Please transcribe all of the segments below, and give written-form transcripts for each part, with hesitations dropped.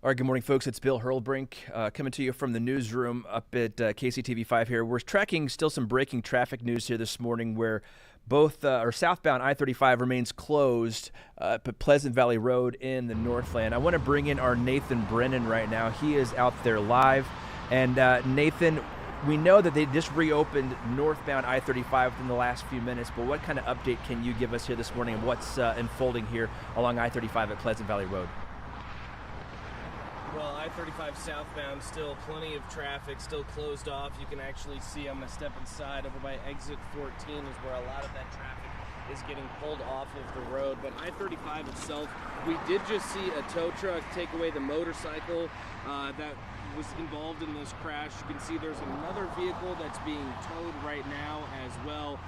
All right, good morning, folks. It's Bill Hurrelbrink coming to you from the newsroom up at KCTV5 here. We're tracking still some breaking traffic news here this morning where both our southbound I-35 remains closed at Pleasant Valley Road in the Northland. I want to bring in our Nathan Brennan right now. He is out there live. And Nathan, we know that they just reopened northbound I-35 within the last few minutes, but what kind of update can you give us here this morning and what's unfolding here along I-35 at Pleasant Valley Road? Well, I-35 southbound, still plenty of traffic, still closed off. You can actually see, I'm going to step inside, over by exit 14 is where a lot of that traffic is getting pulled off of the road. But I-35 itself, we did just see a tow truck take away the motorcycle that was involved in this crash. You can see there's another vehicle that's being towed right now as well.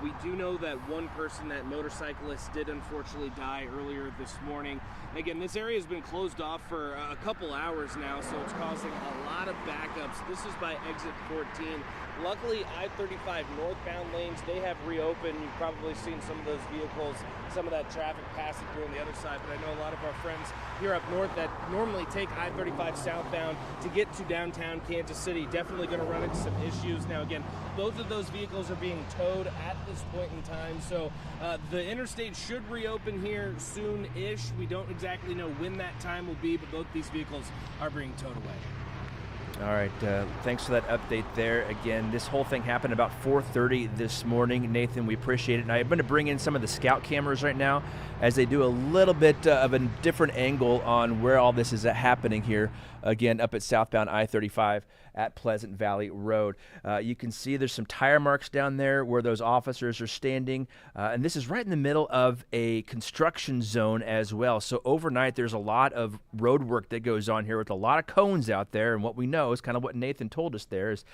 We do know that one person, that motorcyclist, did unfortunately die earlier this morning. Again, this area has been closed off for a couple hours now, so it's causing a lot of backups. This is by exit 14. Luckily, I-35 northbound lanes, they have reopened. You've probably seen some of those vehicles, some of that traffic passing through on the other side, but I know a lot of our friends here up north that normally take I-35 southbound to get to downtown Kansas City definitely going to run into some issues. Now, again, both of those vehicles are being towed at this point in time, so the interstate should reopen here soon-ish. We don't exactly know when that time will be, but both these vehicles are being towed away. All right, thanks for that update there. Again, this whole thing happened about 4:30 this morning. Nathan, we appreciate it. And I'm going to bring in some of the scout cameras right now as they do a little bit of a different angle on where all this is happening here, again, up at southbound I-35 at Pleasant Valley Road. You can see there's some tire marks down there where those officers are standing, and this is right in the middle of a construction zone as well. So overnight, there's a lot of road work that goes on here with a lot of cones out there, and what we know is kind of what Nathan told us there is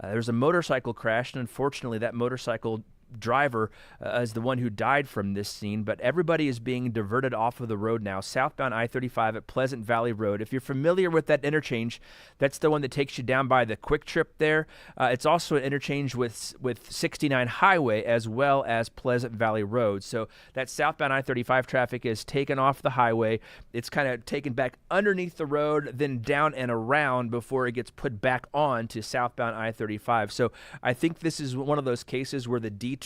there's a motorcycle crash, and unfortunately that motorcycle driver is the one who died from this scene, but everybody is being diverted off of the road now, southbound I-35 at Pleasant Valley Road. If you're familiar with that interchange, that's the one that takes you down by the Quick Trip there. It's also an interchange with 69 Highway as well as Pleasant Valley Road. So that southbound I-35 traffic is taken off the highway. It's kind of taken back underneath the road, then down and around before it gets put back on to southbound I-35. So I think this is one of those cases where the detour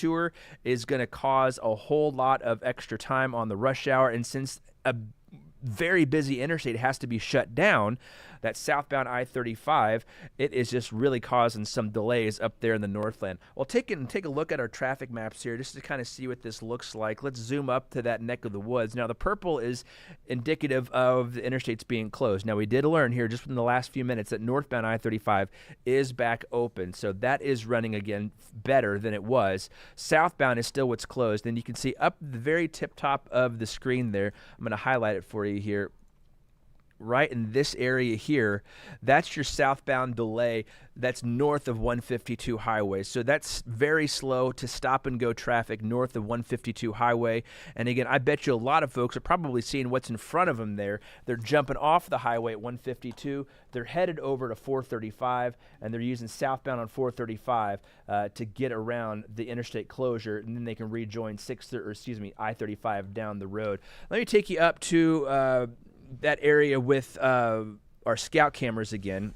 is going to cause a whole lot of extra time on the rush hour, and since a very busy interstate has to be shut down, that southbound I-35, it is just really causing some delays up there in the Northland. Well, take a look at our traffic maps here just to kind of see what this looks like. Let's zoom up to that neck of the woods. Now, the purple is indicative of the interstates being closed. Now, we did learn here just in the last few minutes that northbound I-35 is back open, so that is running again better than it was. Southbound is still what's closed, and you can see up the very tip top of the screen there. I'm going to highlight it for you here. Right in this area here, that's your southbound delay that's north of 152 Highway. So that's very slow to stop and go traffic north of 152 Highway. And again, I bet you a lot of folks are probably seeing what's in front of them there. They're jumping off the highway at 152. They're headed over to 435, and they're using southbound on 435 to get around the interstate closure, and then they can rejoin I-35 down the road. Let me take you up to that area with our scout cameras again.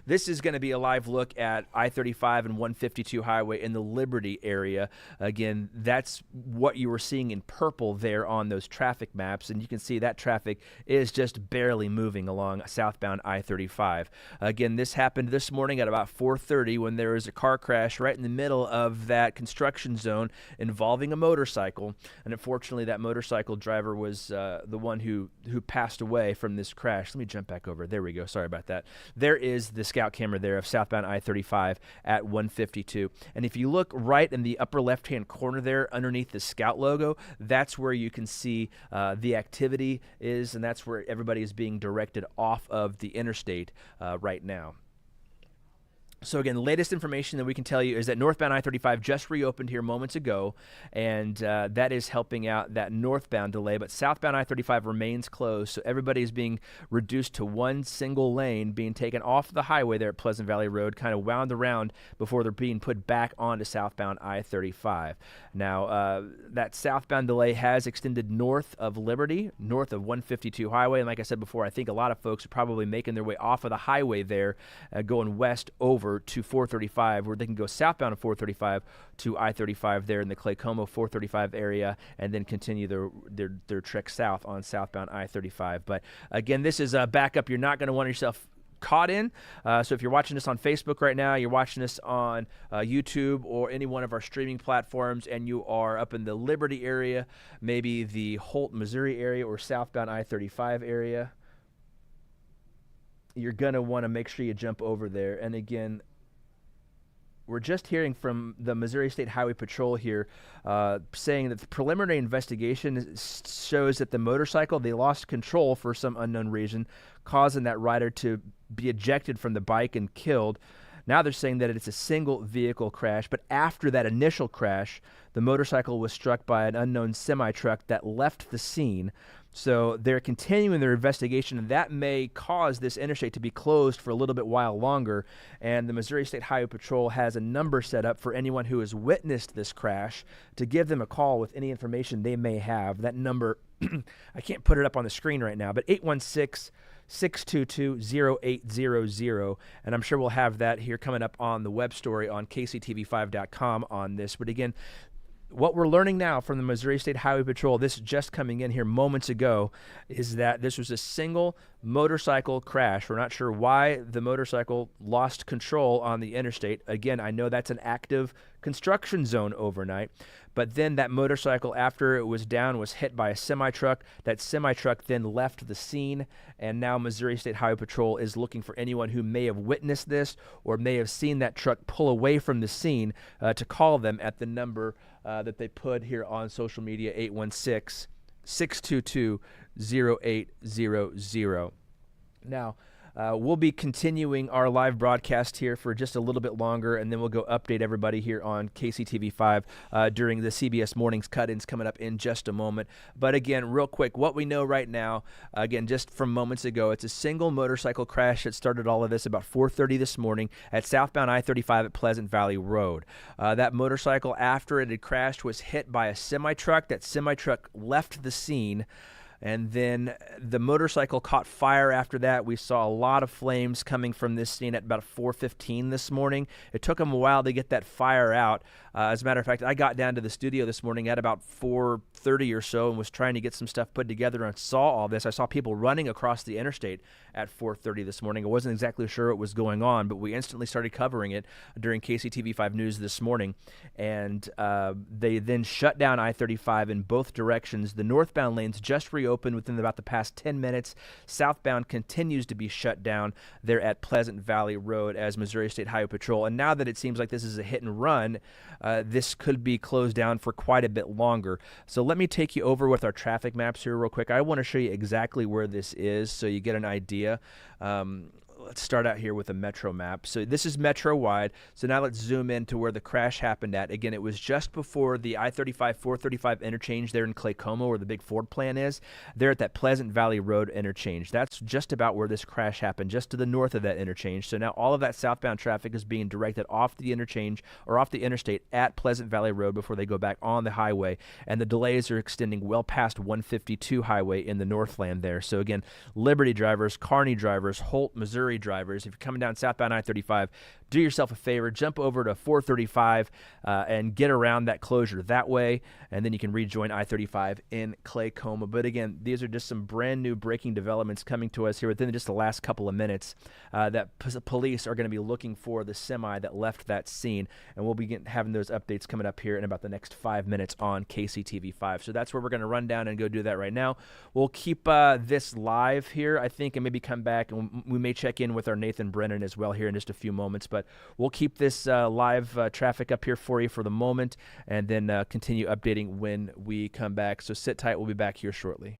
This is going to be a live look at I-35 and 152 Highway in the Liberty area. Again, that's what you were seeing in purple there on those traffic maps, and you can see that traffic is just barely moving along southbound I-35. Again, this happened this morning at about 4:30 when there was a car crash right in the middle of that construction zone involving a motorcycle, and unfortunately that motorcycle driver was the one who passed away from this crash. Let me jump back over. There we go. Sorry about that. There is the scout camera there of southbound I-35 at 152. And if you look right in the upper left-hand corner there underneath the scout logo, that's where you can see the activity is, and that's where everybody is being directed off of the interstate right now. So again, the latest information that we can tell you is that northbound I-35 just reopened here moments ago, and that is helping out that northbound delay, but southbound I-35 remains closed, so everybody is being reduced to one single lane, being taken off the highway there at Pleasant Valley Road, kind of wound around before they're being put back onto southbound I-35. Now, that southbound delay has extended north of Liberty, north of 152 Highway, and like I said before, I think a lot of folks are probably making their way off of the highway there, going west over to 435, where they can go southbound of 435 to I-35 there in the Claycomo 435 area, and then continue their trek south on southbound I-35. But again, this is a backup you're not going to want yourself caught in. So if you're watching this on Facebook right now, you're watching this on YouTube or any one of our streaming platforms, and you are up in the Liberty area, maybe the Holt, Missouri area, or southbound I-35 area, you're going to want to make sure you jump over there. And again, we're just hearing from the Missouri State Highway Patrol here saying that the preliminary investigation shows that the motorcycle, they lost control for some unknown reason, causing that rider to be ejected from the bike and killed. Now they're saying that it's a single vehicle crash, but after that initial crash, the motorcycle was struck by an unknown semi-truck that left the scene. So they're continuing their investigation, and that may cause this interstate to be closed for a little bit while longer. And the Missouri State Highway Patrol has a number set up for anyone who has witnessed this crash to give them a call with any information they may have. That number, I can't put it up on the screen right now, but 816-622-0800, and I'm sure we'll have that here coming up on the web story on kctv5.com on this. But again, what we're learning now from the Missouri State Highway Patrol, this is just coming in here moments ago, is that this was a single motorcycle crash. We're not sure why the motorcycle lost control on the interstate. Again, I know that's an active construction zone overnight, but then that motorcycle, after it was down, was hit by a semi-truck. That semi-truck then left the scene, and now Missouri State Highway Patrol is looking for anyone who may have witnessed this or may have seen that truck pull away from the scene to call them at the number that they put here on social media, 816-622-0800. Now, we'll be continuing our live broadcast here for just a little bit longer, and then we'll go update everybody here on KCTV5 during the CBS Mornings cut-ins coming up in just a moment. But again, real quick, what we know right now, again, just from moments ago, it's a single motorcycle crash that started all of this about 4:30 this morning at southbound I-35 at Pleasant Valley Road. That motorcycle, after it had crashed, was hit by a semi-truck. That semi-truck left the scene, and then the motorcycle caught fire after that. We saw a lot of flames coming from this scene at about 4:15 this morning. It took them a while to get that fire out. As a matter of fact, I got down to the studio this morning at about 4:30 or so and was trying to get some stuff put together and saw all this. I saw people running across the interstate at 4:30 this morning. I wasn't exactly sure what was going on, but we instantly started covering it during KCTV5 News this morning. And they then shut down I-35 in both directions. The northbound lanes just reopened within about the past 10 minutes. Southbound continues to be shut down there at Pleasant Valley Road as Missouri State Highway Patrol. And now that it seems like this is a hit and run, this could be closed down for quite a bit longer. So let me take you over with our traffic maps here real quick. I want to show you exactly where this is so you get an idea. Let's start out here with a metro map. So this is metro wide. So now let's zoom in to where the crash happened at. Again, it was just before the I-35 435 interchange there in Claycomo, where the big Ford plant is. There at that Pleasant Valley Road interchange. That's just about where this crash happened, just to the north of that interchange. So now all of that southbound traffic is being directed off the interchange or off the interstate at Pleasant Valley Road before they go back on the highway. And the delays are extending well past 152 highway in the Northland there. So again, Liberty drivers, Kearney drivers, Holt, Missouri drivers, if you're coming down southbound I-35, do yourself a favor, jump over to 435 and get around that closure that way, and then you can rejoin I-35 in Claycomo. But again, these are just some brand new breaking developments coming to us here within just the last couple of minutes that police are going to be looking for the semi that left that scene, and we'll be having those updates coming up here in about the next 5 minutes on KCTV5. So that's where we're going to run down and go do that right now. We'll keep this live here, I think, and maybe come back, and we may check in with our Nathan Brennan as well here in just a few moments, but we'll keep this live traffic up here for you for the moment, and then continue updating when we come back. So sit tight. We'll be back here shortly.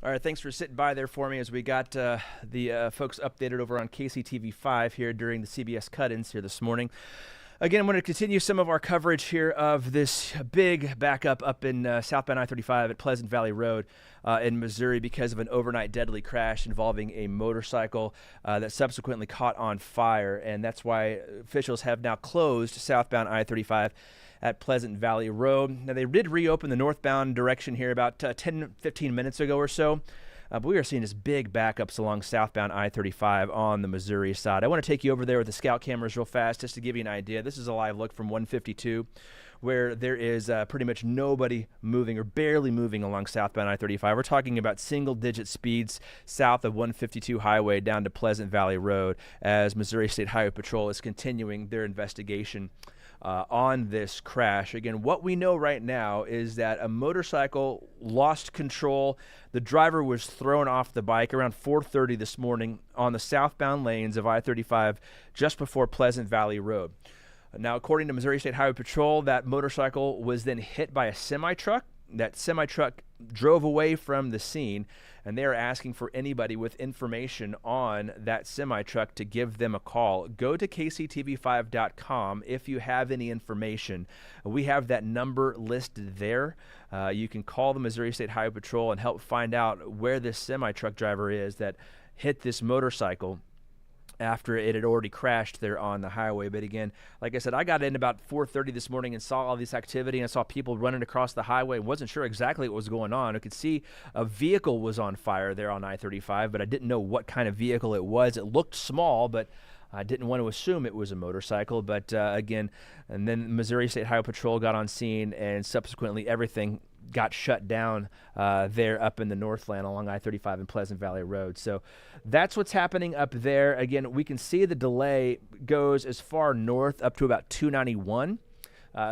All right, thanks for sitting by there for me as we got the folks updated over on KCTV5 here during the CBS cut-ins here this morning. Again, I'm going to continue some of our coverage here of this big backup up in southbound I-35 at Pleasant Valley Road in Missouri because of an overnight deadly crash involving a motorcycle that subsequently caught on fire, and that's why officials have now closed southbound I-35 at Pleasant Valley Road. Now, they did reopen the northbound direction here about 10-15 minutes ago or so, but we are seeing this big backups along southbound I-35 on the Missouri side. I want to take you over there with the scout cameras real fast just to give you an idea. This is a live look from 152 where there is pretty much nobody moving or barely moving along southbound I-35. We're talking about single-digit speeds south of 152 Highway down to Pleasant Valley Road as Missouri State Highway Patrol is continuing their investigation on this crash. Again, what we know right now is that a motorcycle lost control. The driver was thrown off the bike around 4:30 this morning on the southbound lanes of I-35 just before Pleasant Valley Road. Now, according to Missouri State Highway Patrol, that motorcycle was then hit by a semi-truck. That semi-truck drove away from the scene, and they are asking for anybody with information on that semi-truck to give them a call. Go to kctv5.com if you have any information. We have that number listed there. You can call the Missouri State Highway Patrol and help find out where this semi-truck driver is that hit this motorcycle after it had already crashed there on the highway. But again, like I said, I got in about 4:30 this morning and saw all this activity, and I saw people running across the highway and wasn't sure exactly what was going on. I could see a vehicle was on fire there on I-35, but I didn't know what kind of vehicle it was. It looked small, but I didn't want to assume it was a motorcycle. But again, and then Missouri State Highway Patrol got on scene, and subsequently everything got shut down there up in the Northland along I-35 and Pleasant Valley Road. So that's what's happening up there. Again, we can see the delay goes as far north up to about 291.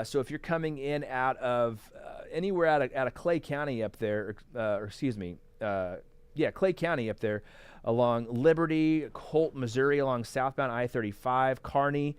So if you're coming in out of anywhere out of Clay County up there, Clay County up there along Liberty, Holt, Missouri, along southbound I-35, Kearney,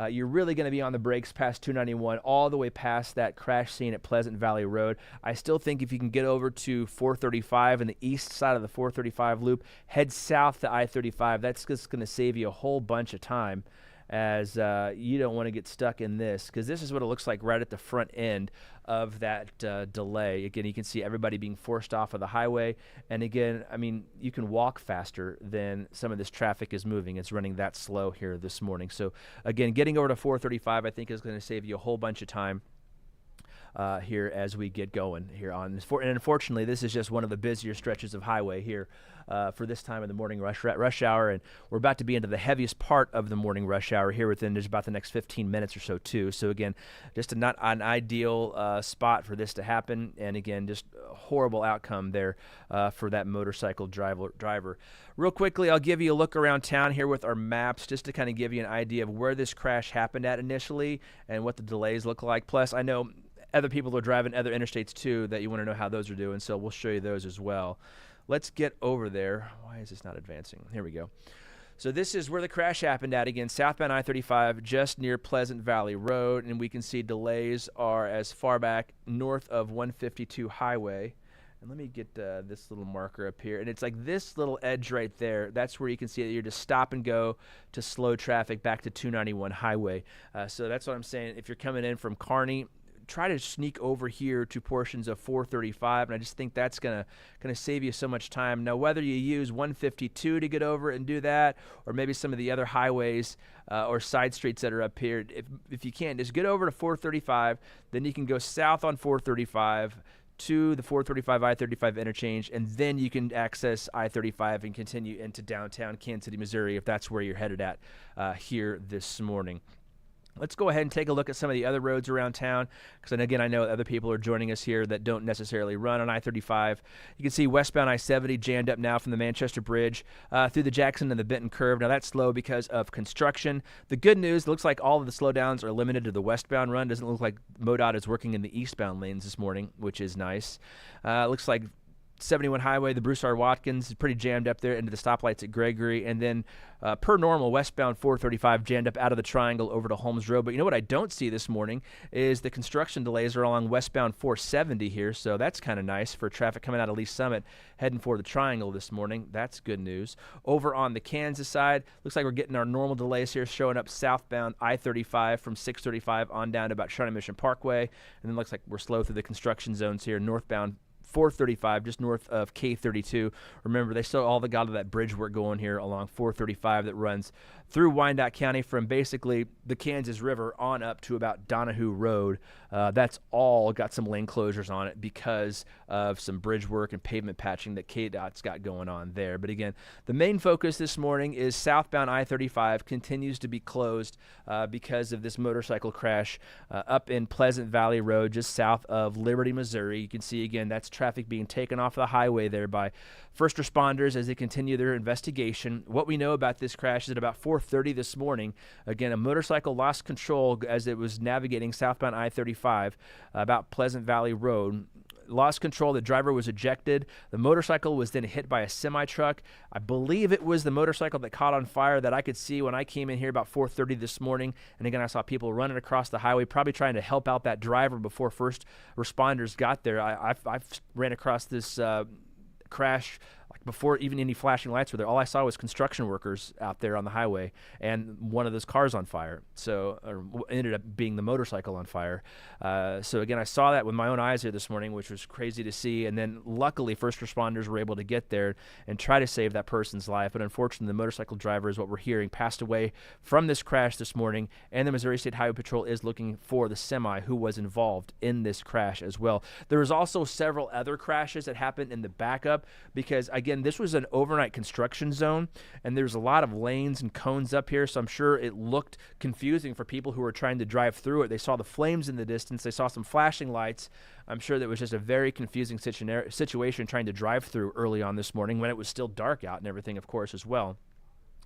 you're really going to be on the brakes past 291 all the way past that crash scene at Pleasant Valley Road. I still think if you can get over to 435 and the east side of the 435 loop, head south to I-35, that's just going to save you a whole bunch of time, as you don't want to get stuck in this, because this is what it looks like right at the front end of that delay. Again, you can see everybody being forced off of the highway, and again, I mean, you can walk faster than some of this traffic is moving. It's running that slow here this morning. So again, getting over to 435 I think is going to save you a whole bunch of time here as we get going here on this. And unfortunately, this is just one of the busier stretches of highway here for this time of the morning rush hour, and we're about to be into the heaviest part of the morning rush hour here within just about the next 15 minutes or so too. So again, just not an ideal spot for this to happen, and again, just a horrible outcome there for that motorcycle driver. Real quickly, I'll give you a look around town here with our maps just to kind of give you an idea of where this crash happened at initially and what the delays look like. Plus, I know other people are driving other interstates too that you want to know how those are doing, so we'll show you those as well. Let's get over there. Why is this not advancing? Here we go. So this is where the crash happened at. Again, southbound I-35 just near Pleasant Valley Road, and we can see delays are as far back north of 152 Highway. And let me get this little marker up here, and it's like this little edge right there. That's where you can see that you're just stop and go to slow traffic back to 291 Highway. So that's what I'm saying. If you're coming in from Kearney, try to sneak over here to portions of 435, and I just think that's gonna save you so much time. Now, whether you use 152 to get over it and do that, or maybe some of the other highways or side streets that are up here, if you can, just get over to 435, then you can go south on 435 to the 435 I-35 interchange, and then you can access I-35 and continue into downtown Kansas City, Missouri, if that's where you're headed at here this morning. Let's go ahead and take a look at some of the other roads around town, because again, I know other people are joining us here that don't necessarily run on I-35. You can see westbound I-70 jammed up now from the Manchester Bridge through the Jackson and the Benton Curve. Now that's slow because of construction. The good news, it looks like all of the slowdowns are limited to the westbound run. Doesn't look like MoDOT is working in the eastbound lanes this morning, which is nice. Looks like 71 highway, the Bruce R. Watkins is pretty jammed up there into the stoplights at Gregory. And then per normal, westbound 435 jammed up out of the triangle over to Holmes Road. But you know what I don't see this morning is the construction delays are along westbound 470 here. So that's kind of nice for traffic coming out of Lee Summit heading for the triangle this morning. That's good news. Over on the Kansas side, looks like we're getting our normal delays here showing up southbound I-35 from 635 on down to about Shawnee Mission Parkway. And then looks like we're slow through the construction zones here northbound 435 just north of K32. Remember, they still all got that bridge work going here along 435 that runs through Wyandotte County from basically the Kansas River on up to about Donahue Road. That's all got some lane closures on it because of some bridge work and pavement patching that KDOT's got going on there. But again, the main focus this morning is southbound I-35 continues to be closed because of this motorcycle crash up in Pleasant Valley Road just south of Liberty, Missouri. You can see again that's traffic being taken off the highway there by first responders as they continue their investigation. What we know about this crash is at about 4:30 this morning, again, a motorcycle lost control as it was navigating southbound I-35 about Pleasant Valley Road. Lost control. The driver was ejected. The motorcycle was then hit by a semi-truck. I believe it was the motorcycle that caught on fire that I could see when I came in here about 4:30 this morning. And again, I saw people running across the highway, probably trying to help out that driver before first responders got there. I've ran across this crash like before even any flashing lights were there. All I saw was construction workers out there on the highway and one of those cars on fire. So ended up being the motorcycle on fire. So again, I saw that with my own eyes here this morning, which was crazy to see. And then luckily first responders were able to get there and try to save that person's life. But unfortunately, the motorcycle driver is what we're hearing passed away from this crash this morning. And the Missouri State Highway Patrol is looking for the semi who was involved in this crash as well. There was also several other crashes that happened in the backup because again, this was an overnight construction zone and there's a lot of lanes and cones up here. So I'm sure it looked confusing for people who were trying to drive through it. They saw the flames in the distance. They saw some flashing lights. I'm sure that was just a very confusing situation trying to drive through early on this morning when it was still dark out and everything, of course, as well.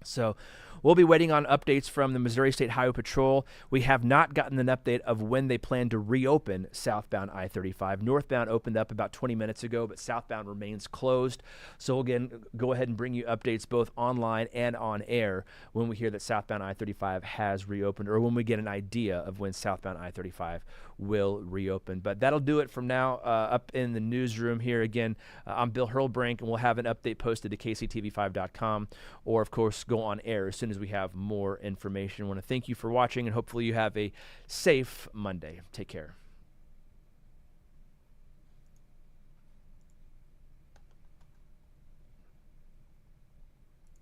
So we'll be waiting on updates from the Missouri State Highway Patrol. We have not gotten an update of when they plan to reopen southbound I-35. Northbound opened up about 20 minutes ago, but southbound remains closed. So again, go ahead and bring you updates both online and on air when we hear that southbound I-35 has reopened or when we get an idea of when southbound I-35 will reopen. But that'll do it from now up in the newsroom here. Again, I'm Bill Hurrelbrink, and we'll have an update posted to kctv5.com or, of course, go on air as soon as we have more information. I want to thank you for watching, and hopefully you have a safe Monday. Take care.